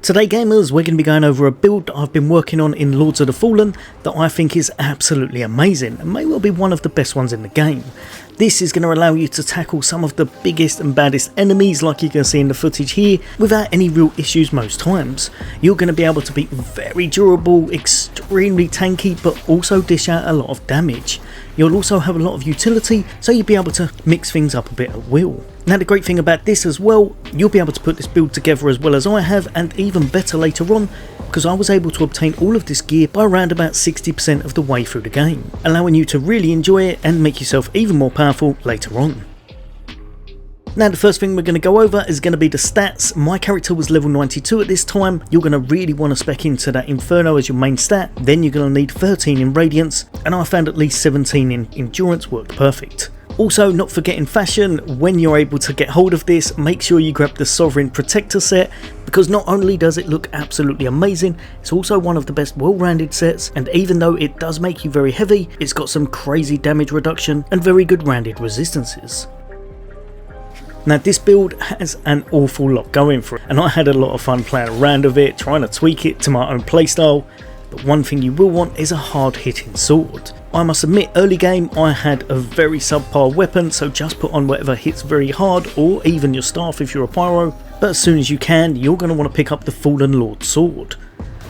Today gamers, we're going to be going over a build that I've been working on in Lords of the Fallen that I think is absolutely amazing and may well be one of the best ones in the game. This is going to allow you to tackle some of the biggest and baddest enemies like you can see in the footage here without any real issues most times. You're going to be able to be very durable, extremely tanky, but also dish out a lot of damage. You'll also have a lot of utility, so you'll be able to mix things up a bit at will. Now the great thing about this as well, you'll be able to put this build together as well as I have, and even better later on, because I was able to obtain all of this gear by around about 60% of the way through the game, allowing you to really enjoy it and make yourself even more powerful later on. Now the first thing we're going to go over is going to be the stats. My character was level 92 at this time. You're going to really want to spec into that Inferno as your main stat, then you're going to need 13 in Radiance, and I found at least 17 in Endurance worked perfect. Also, not forgetting fashion, when you're able to get hold of this, make sure you grab the Sovereign Protector set, because not only does it look absolutely amazing, it's also one of the best well-rounded sets, and even though it does make you very heavy, it's got some crazy damage reduction and very good rounded resistances. Now this build has an awful lot going for it, and I had a lot of fun playing around with it, trying to tweak it to my own playstyle, but one thing you will want is a hard hitting sword. I must admit, early game I had a very subpar weapon, so just put on whatever hits very hard, or even your staff if you're a pyro, but as soon as you can, you're going to want to pick up the Fallen Lord sword.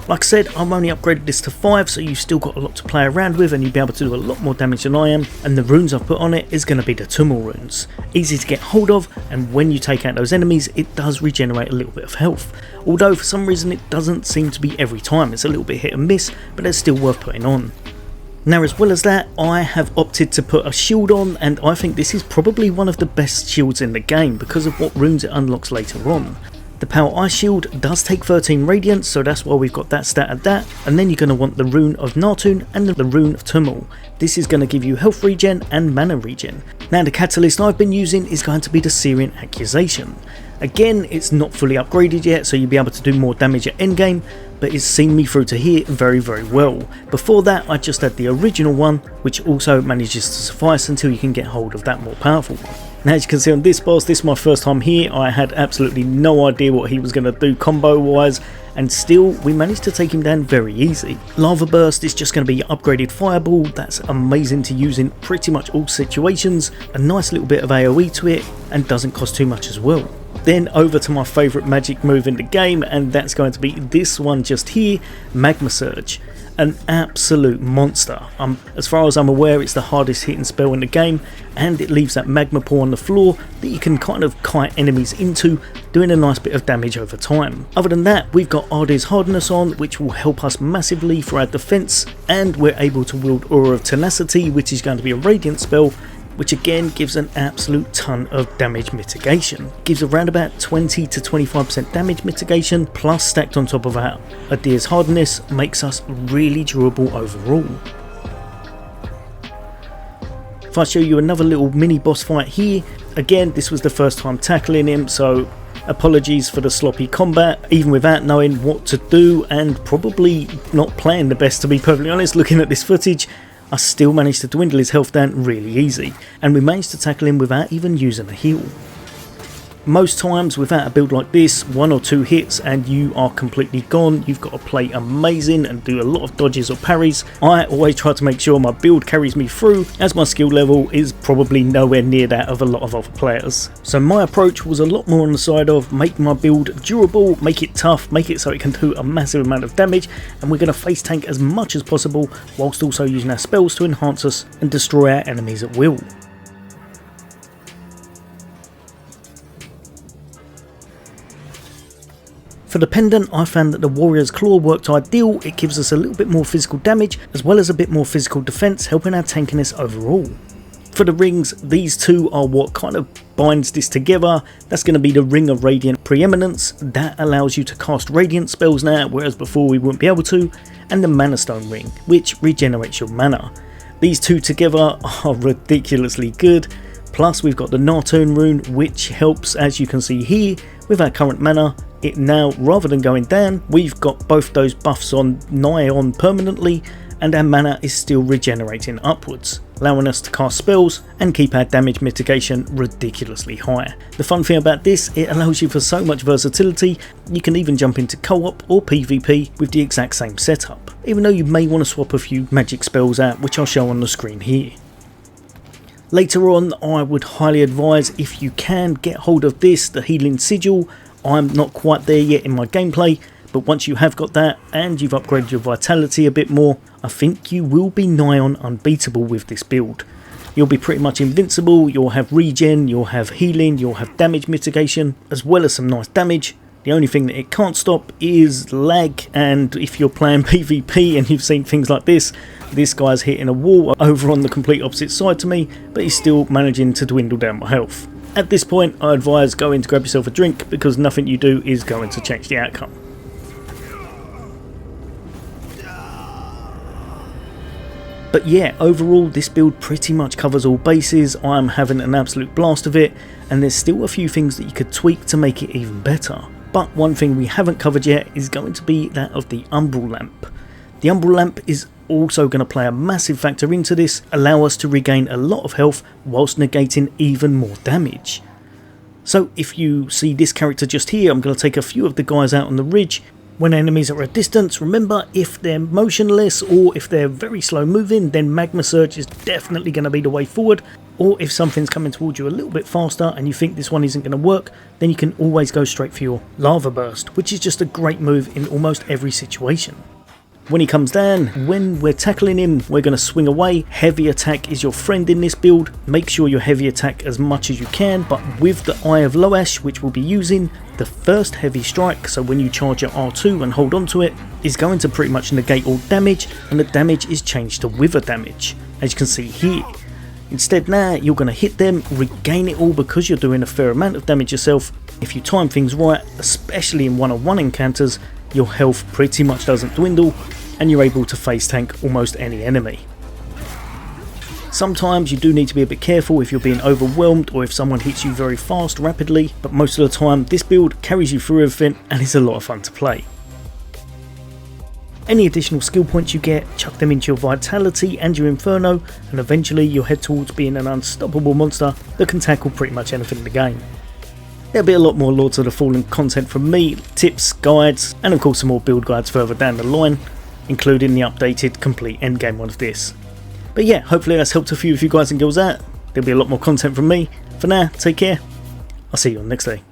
Like I said, I've only upgraded this to 5, so you've still got a lot to play around with and you'll be able to do a lot more damage than I am, and the runes I've put on it is going to be the Tumul runes. Easy to get hold of, and when you take out those enemies it does regenerate a little bit of health, although for some reason it doesn't seem to be every time. It's a little bit hit and miss, but it's still worth putting on. Now as well as that, I have opted to put a shield on, and I think this is probably one of the best shields in the game because of what runes it unlocks later on. The Power Ice Shield does take 13 Radiance, so that's why we've got that stat at that, and then you're going to want the Rune of Nartun and the Rune of Tumul. This is going to give you health regen and mana regen. Now the catalyst I've been using is going to be the Syrian Accusation. Again, it's not fully upgraded yet, so you'll be able to do more damage at endgame, but it's seen me through to here very well. Before that I just had the original one, which also manages to suffice until you can get hold of that more powerful one. Now as you can see on this boss, this is my first time here. I had absolutely no idea what he was going to do combo wise, and still we managed to take him down very easy. Lava Burst is just going to be your upgraded fireball. That's amazing to use in pretty much all situations, a nice little bit of AoE to it, and doesn't cost too much as well. Then over to my favourite magic move in the game, and that's going to be this one just here, Magma Surge. An absolute monster. As far as I'm aware, it's the hardest hitting spell in the game, and it leaves that magma pool on the floor that you can kind of kite enemies into, doing a nice bit of damage over time. Other than that, we've got Arde's Hardness on, which will help us massively for our defense, and we're able to wield Aura of Tenacity, which is going to be a radiant spell, which again gives an absolute ton of damage mitigation. Gives around about 20 to 25% damage mitigation, plus stacked on top of that, Arde's Hardness makes us really durable overall. If I show you another little mini boss fight here, again this was the first time tackling him, so apologies for the sloppy combat, even without knowing what to do and probably not playing the best, to be perfectly honest. Looking at this footage, I still managed to dwindle his health down really easy, and we managed to tackle him without even using a heal. Most times without a build like this, 1 or 2 hits and you are completely gone. You've got to play amazing and do a lot of dodges or parries. I always try to make sure my build carries me through, as my skill level is probably nowhere near that of a lot of other players. So my approach was a lot more on the side of make my build durable, make it tough, make it so it can do a massive amount of damage, and we're going to face tank as much as possible whilst also using our spells to enhance us and destroy our enemies at will. For the pendant, I found that the Warrior's Claw worked ideal. It gives us a little bit more physical damage as well as a bit more physical defense, helping our tankiness overall. For the rings, these two are what kind of binds this together. That's going to be the Ring of Radiant Preeminence. That allows you to cast radiant spells now, whereas before we wouldn't be able to, and the Mana Stone Ring, which regenerates your mana. These two together are ridiculously good. Plus we've got the Nartun rune, which helps, as you can see here, with our current mana. It now, rather than going down, we've got both those buffs on nigh on permanently, and our mana is still regenerating upwards. allowing us to cast spells and keep our damage mitigation ridiculously high. The fun thing about this, it allows you for so much versatility. You can even jump into co-op or PvP with the exact same setup, even though you may want to swap a few magic spells out, which I'll show on the screen here. Later on, I would highly advise, if you can, get hold of this, the healing sigil. I'm not quite there yet in my gameplay, but once you have got that and you've upgraded your vitality a bit more, I think you will be nigh on unbeatable with this build. You'll be pretty much invincible, you'll have regen, you'll have healing, you'll have damage mitigation, as well as some nice damage. The only thing that it can't stop is lag, and if you're playing PvP and you've seen things like this guy's hitting a wall over on the complete opposite side to me, but he's still managing to dwindle down my health. At this point, I advise going to grab yourself a drink, because nothing you do is going to change the outcome. But yeah, overall this build pretty much covers all bases. I'm having an absolute blast of it, and there's still a few things that you could tweak to make it even better. But one thing we haven't covered yet is going to be that of the Umbral Lamp. The Umbral Lamp is also going to play a massive factor into this, allow us to regain a lot of health whilst negating even more damage. So if you see this character just here, I'm going to take a few of the guys out on the ridge. When enemies are at a distance, remember, if they're motionless or if they're very slow moving, then Magma Surge is definitely going to be the way forward. Or if something's coming towards you a little bit faster and you think this one isn't going to work, then you can always go straight for your Lava Burst, which is just a great move in almost every situation. When he comes down, when we're tackling him, we're going to swing away. Heavy attack is your friend in this build. Make sure you heavy attack as much as you can, but with the Eye of Loash, which we'll be using, the first heavy strike, so when you charge your R2 and hold on to it, is going to pretty much negate all damage, and the damage is changed to wither damage, as you can see here. Instead now, you're going to hit them, regain it all because you're doing a fair amount of damage yourself. If you time things right, especially in one-on-one encounters, your health pretty much doesn't dwindle, and you're able to face tank almost any enemy. Sometimes you do need to be a bit careful if you're being overwhelmed or if someone hits you very fast, rapidly, but most of the time this build carries you through everything and is a lot of fun to play. Any additional skill points you get, chuck them into your vitality and your Inferno, and eventually you'll head towards being an unstoppable monster that can tackle pretty much anything in the game. There'll be a lot more Lords of the Fallen content from me, tips, guides, and of course some more build guides further down the line, including the updated complete endgame one of this. But yeah, hopefully that's helped a few of you guys and girls out. There'll be a lot more content from me. For now, take care. I'll see you on next day.